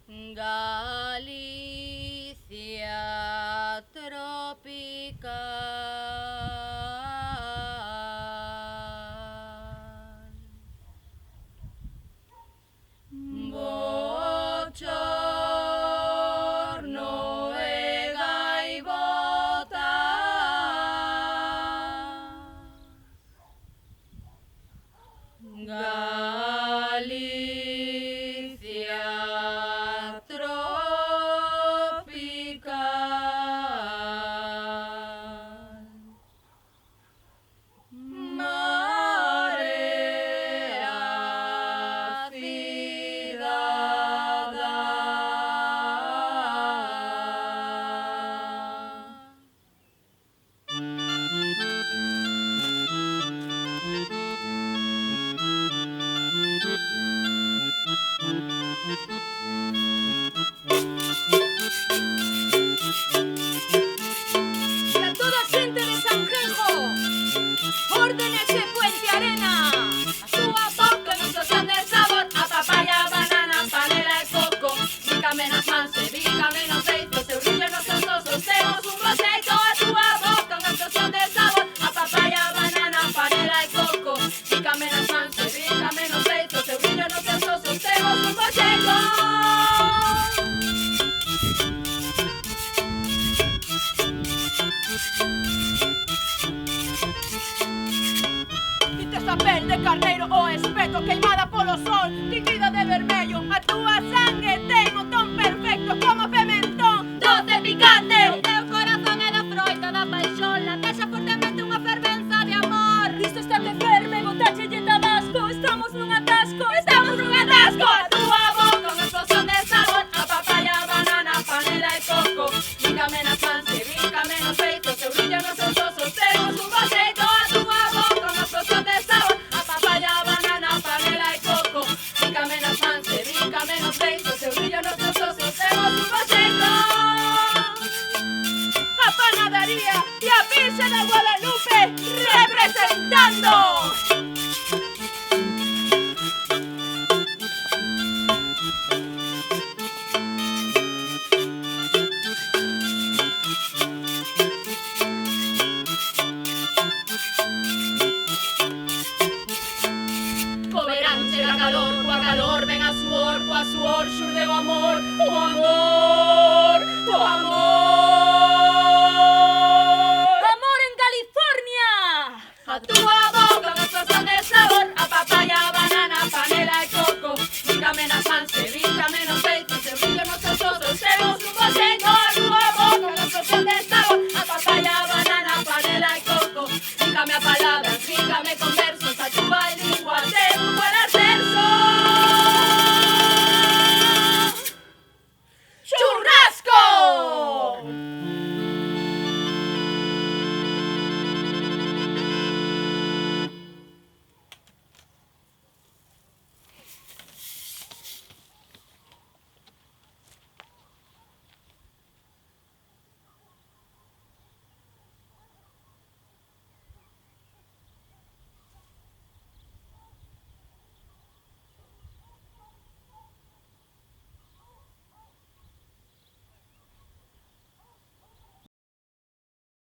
Galicia tropical. Bochorno e gaivotas. Galicia tropical. Marea Para toda a xente de Sanjenjo, órdenes de Puente Arena. A súa boca non se son de sabor, a papaya, banana, panela e coco. Bícame nas mans e bícame nos peitos, eu rillo nos seus osos, temos un bo xeito. A súa boca non se son de sabor, a papaya, banana, panela e coco. Bícame nas mans e bícame nos peitos, eu rillo nos seus osos, temos un bo xeito. Quites a pel de carneiro o espeto, queimada polo sol, tintida de vermello. A túa sangue ten o ton perfecto como pimentón, doce picante. O teu corazón é da froita da paixón, latexa fortemente unha fervenza de amor. Isto está que ferve, botache de tabasco, estamos nun atasco, estamos nun atasco. A túa boca unha explosión de sabor, a papaya, banana, panela e coco. Bícame nas mans e bícame nos peitos, eu brillo nos seus osos, temos un bo xeito. A túa boca unha explosión de sabor, a papaya, banana, panela e coco. Bícame nas mans e bícame nos peitos, eu brillo nos seus osos, temos un bo xeito. A panadería e a Virxe de Guadalupe representando. Co verán chega calor, coa calor ven a suor, coa suor xurde o amor, o amor.